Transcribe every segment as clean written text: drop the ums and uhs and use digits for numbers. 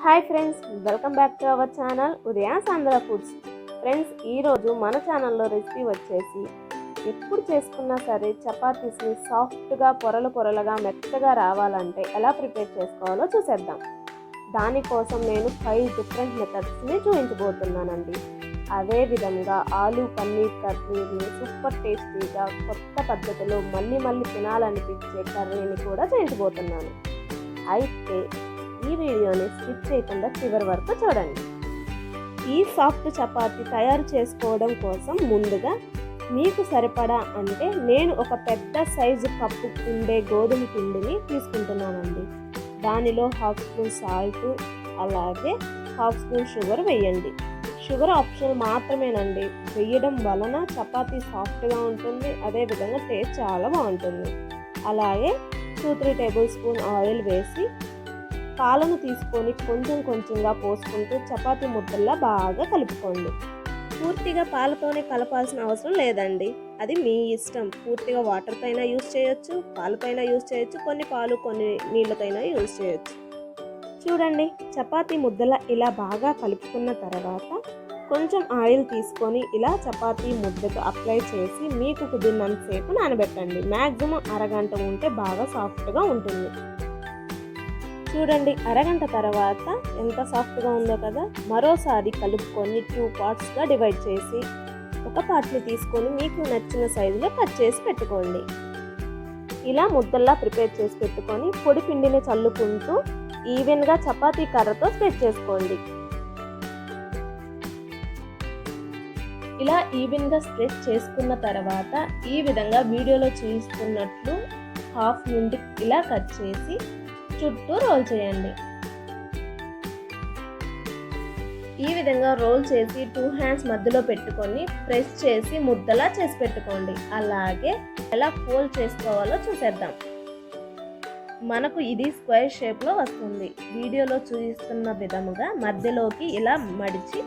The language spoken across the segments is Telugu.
Hi friends, welcome back to our channel Udaya's Andhra foods. Friends, ఈరోజు మన ఛానల్లో రెసిపీ వచ్చేసి ఎప్పుడు చేసుకున్నా సరే చపాతీస్ని సాఫ్ట్గా పొరలుగా మెత్తగా రావాలంటే ఎలా ప్రిపేర్ చేసుకోవాలో చూసేద్దాం. దానికోసం నేను 5 డిఫరెంట్ మెథడ్స్ని చూపించబోతున్నానండి. అదేవిధంగా ఆలూ పన్నీర్ కర్రీని సూపర్ టేస్టీగా కొత్త పద్ధతిలో మళ్ళీ తినాలనిపించే కర్రీని కూడా చేయించబోతున్నాను. అయితే ఈ వీడియోని స్కిప్ చేయకుండా చివరి వరకు చూడండి. ఈ సాఫ్ట్ చపాతీ తయారు చేసుకోవడం కోసం ముందుగా మీకు సరిపడా అంటే నేను ఒక పెద్ద సైజు కప్పు ఉండే గోధుమ పిండిని తీసుకుంటున్నానండి. దానిలో 1/2 స్పూన్ సాల్ట్, అలాగే 1/2 స్పూన్ షుగర్ వేయండి. షుగర్ ఆప్షనల్ మాత్రమేనండి. వేయడం వలన చపాతీ సాఫ్ట్గా ఉంటుంది, అదేవిధంగా టేస్ట్ చాలా బాగుంటుంది. అలాగే 2-3 టేబుల్ స్పూన్ ఆయిల్ వేసి పాలను తీసుకొని కొంచెంగా పోసుకుంటూ చపాతీ ముద్దల్లా బాగా కలుపుకోండి. పూర్తిగా పాలతోనే కలపాల్సిన అవసరం లేదండి, అది మీ ఇష్టం. పూర్తిగా వాటర్తో అయినా యూజ్ చేయొచ్చు, పాలపైన యూజ్ చేయొచ్చు, కొన్ని పాలు కొన్ని నీళ్ళతో అయినా యూజ్ చేయొచ్చు. చూడండి, చపాతీ ముద్దలా ఇలా బాగా కలుపుకున్న తర్వాత కొంచెం ఆయిల్ తీసుకొని ఇలా చపాతీ ముద్దకు అప్లై చేసి మీకు కుదిరినంతసేపు నానబెట్టండి. మ్యాక్సిమం అరగంట ఉంటే బాగా సాఫ్ట్గా ఉంటుంది. చూడండి, అరగంట తర్వాత ఎంత సాఫ్ట్గా ఉందో కదా. మరోసారి కలుపుకొని 2 పార్ట్స్గా డివైడ్ చేసి ఒక పార్ట్ని తీసుకొని మీకు నచ్చిన సైజులో కట్ చేసి పెట్టుకోండి. ఇలా ముద్దల్లా ప్రిపేర్ చేసి పెట్టుకొని పొడి పిండిని చల్లుకుంటూ ఈవెన్గా చపాతీ కర్రతో స్ప్రెడ్ చేసుకోండి. ఇలా ఈవెన్గా స్ప్రెడ్ చేసుకున్న తర్వాత ఈ విధంగా వీడియోలో చూపిస్తున్నట్లు హాఫ్ నుండి ఇలా కట్ చేసి చుట్టూ రోల్ చేయండి. ఈ విధంగా రోల్ చేసి 2 హ్యాండ్స్ మధ్యలో పెట్టుకొని ప్రెస్ చేసి ముద్దలా చేసి పెట్టుకోండి. అలాగే ఎలా ఫోల్డ్ చేసుకోవాలో చూసేద్దాం. మనకు ఇది స్క్వేర్ షేప్లో వస్తుంది. వీడియోలో చూపిస్తున్న విధముగా మధ్యలోకి ఇలా మడిచి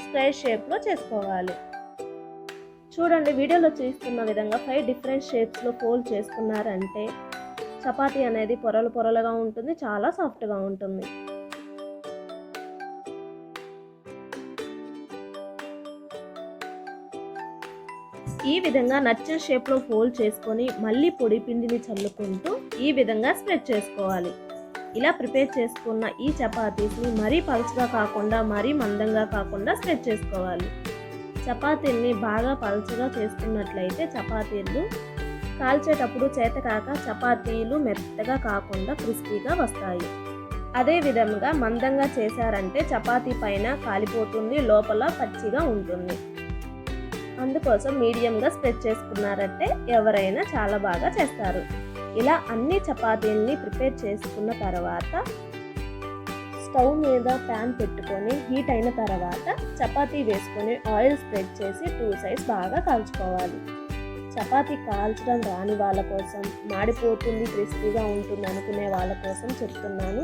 స్క్వేర్ షేప్లో చేసుకోవాలి. చూడండి, వీడియోలో చూపిస్తున్న విధంగా 5 డిఫరెంట్ షేప్స్లో ఫోల్డ్ చేసుకున్నారంటే చపాతీ అనేది పొరలుగా ఉంటుంది, చాలా సాఫ్ట్గా ఉంటుంది. ఈ విధంగా నచ్చిన షేప్లో ఫోల్డ్ చేసుకొని మళ్ళీ పొడి పిండిని చల్లుకుంటూ ఈ విధంగా స్ప్రెడ్ చేసుకోవాలి. ఇలా ప్రిపేర్ చేసుకున్న ఈ చపాతీస్ని మరీ పలుచగా కాకుండా మరీ మందంగా కాకుండా స్ప్రెడ్ చేసుకోవాలి. చపాతీల్ని బాగా పలుచగా చేసుకున్నట్లయితే చపాతీలు కాల్చేటప్పుడు చేతకాక చపాతీలు మెత్తగా కాకుండా క్రిస్పీగా వస్తాయి. అదే విధంగా మందంగా చేశారంటే చపాతీ పైన కాలిపోతుంది, లోపల పచ్చిగా ఉంటుంది. అందుకోసం మీడియంగా స్ప్రెడ్ చేసుకున్నారంటే ఎవరైనా చాలా బాగా చేస్తారు. ఇలా అన్ని చపాతీల్ని ప్రిపేర్ చేసుకున్న తర్వాత స్టవ్ మీద ప్యాన్ పెట్టుకొని హీట్ అయిన తర్వాత చపాతీ వేసుకొని ఆయిల్ స్ప్రెడ్ చేసి 2 సైడ్స్ బాగా కాల్చుకోవాలి. చపాతీ కాల్చడం రాని వాళ్ళ కోసం, మాడిపోతుంది క్రిస్పీగా ఉంటుంది అనుకునే వాళ్ళ కోసం చెప్తున్నాను.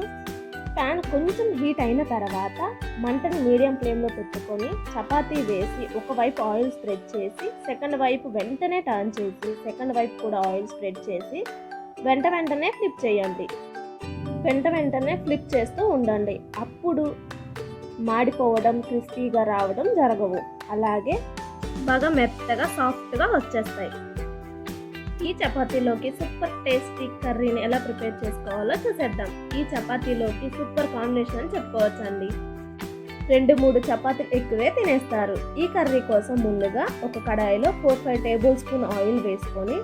ప్యాన్ కొంచెం హీట్ అయిన తర్వాత మంటని మీడియం ఫ్లేమ్లో పెట్టుకొని చపాతీ వేసి ఒకవైపు ఆయిల్ స్ప్రెడ్ చేసి సెకండ్ వైపు వెంటనే టర్న్ చేసి సెకండ్ వైపు కూడా ఆయిల్ స్ప్రెడ్ చేసి వెంటనే ఫ్లిప్ చేయండి. వెంటనే ఫ్లిప్ చేస్తూ ఉండండి. అప్పుడు మాడిపోవడం, క్రిస్పీగా రావడం జరగవు. అలాగే బాగా మెత్తగా సాఫ్ట్గా వచ్చేస్తాయి. ఈ చపాతీలోకి సూపర్ టేస్టీ కర్రీని ఎలా ప్రిపేర్ చేసుకోవాలో చూసేద్దాం. ఈ చపాతీలోకి సూపర్ కాంబినేషన్ అని చెప్పుకోవచ్చండి. 2-3 చపాతీలు ఎక్కువే తినేస్తారు. ఈ కర్రీ కోసం ముందుగా ఒక కడాయిలో 4-5 టేబుల్ స్పూన్ ఆయిల్ వేసుకొని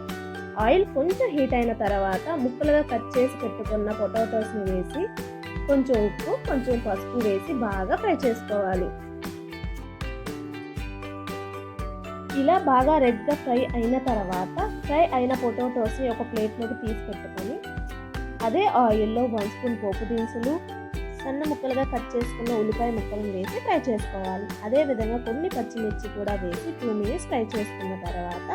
ఆయిల్ కొంచెం హీట్ అయిన తర్వాత ముక్కలుగా కట్ చేసి పెట్టుకున్న పొటాటోస్ని వేసి కొంచెం ఉప్పు, కొంచెం పసుపు వేసి బాగా ఫ్రై చేసుకోవాలి. ఇలా బాగా రెడ్గా ఫ్రై అయిన తర్వాత ఫ్రై అయిన పొటాటోస్ని ఒక ప్లేట్లోకి తీసి పెట్టుకొని అదే ఆయిల్లో 1 స్పూన్ పోపు దినుసులు, సన్న ముక్కలుగా కట్ చేసుకున్న ఉల్లిపాయ ముక్కలను వేసి ఫ్రై చేసుకోవాలి. అదేవిధంగా కొన్ని పచ్చిమిర్చి కూడా వేసి 2 మినిట్స్ ఫ్రై చేసుకున్న తర్వాత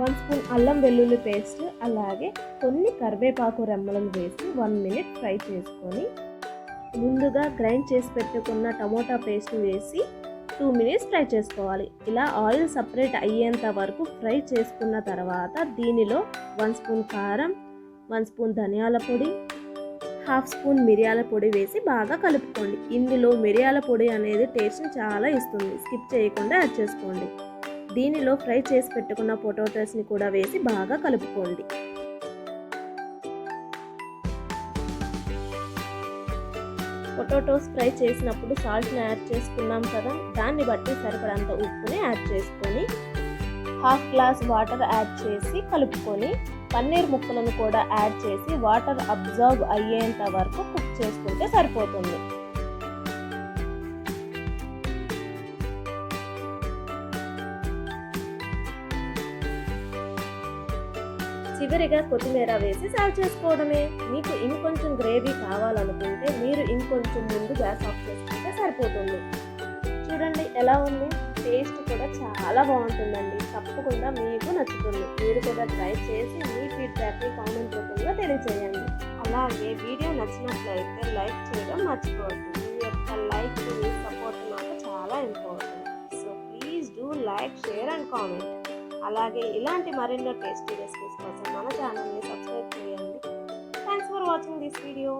1 స్పూన్ అల్లం వెల్లుల్లి పేస్ట్, అలాగే కొన్ని కరివేపాకు రెమ్మలను వేసి 1 మినిట్ ఫ్రై చేసుకొని ముందుగా గ్రైండ్ చేసి పెట్టుకున్న టమోటా పేస్ట్ వేసి 2 మినిట్స్ ఫ్రై చేసుకోవాలి. ఇలా ఆయిల్ సపరేట్ అయ్యేంత వరకు ఫ్రై చేసుకున్న తర్వాత దీనిలో 1 స్పూన్ కారం, 1 స్పూన్ ధనియాల పొడి, హాఫ్ స్పూన్ మిరియాల పొడి వేసి బాగా కలుపుకోండి. ఇందులో మిరియాల పొడి అనేది టేస్ట్ని చాలా ఇస్తుంది, స్కిప్ చేయకుండా యాడ్ చేసుకోండి. దీనిలో ఫ్రై చేసి పెట్టుకున్న పొటాటోస్ని కూడా వేసి బాగా కలుపుకోండి. పొటాటోస్ ఫ్రై చేసినప్పుడు సాల్ట్ని యాడ్ చేసుకున్నాం కదా, దాన్ని బట్టి సరిపడంత ఉప్పుని యాడ్ చేసుకొని హాఫ్ గ్లాస్ వాటర్ యాడ్ చేసి కలుపుకొని పన్నీర్ ముక్కలను కూడా యాడ్ చేసి వాటర్ అబ్జర్వ్ అయ్యేంత వరకు కుక్ చేసుకుంటే సరిపోతుంది. చివరిగా కొత్తిమీర వేసి సర్వ్ చేసుకోవడమే. మీకు ఇంకొంచెం గ్రేవీ కావాలనుకుంటే మీరు ఇంకొంచెం ముందు గ్యాస్ ఆఫ్ చేసుకుంటే సరిపోతుంది. చూడండి ఎలా ఉంది, టేస్ట్ కూడా చాలా బాగుంటుందండి. తప్పకుండా మీకు నచ్చుతుంది. మీరు కూడా ట్రై చేసి మీ ఫీడ్బ్యాక్ని కామెంట్ రూపంలో తెలియజేయండి. అలాగే వీడియో నచ్చినట్లయితే లైక్ చేయడం మర్చిపోవద్దు. మీ యొక్క లైక్ మీ సపోర్ట్ నాకు చాలా important. So please do like, share and comment. అలాగే ఇలాంటి మరెన్నో టేస్టీ రెసిపీస్ కోసం మన ఛానల్ని సబ్స్క్రైబ్ చేయండి. Thanks for watching this video.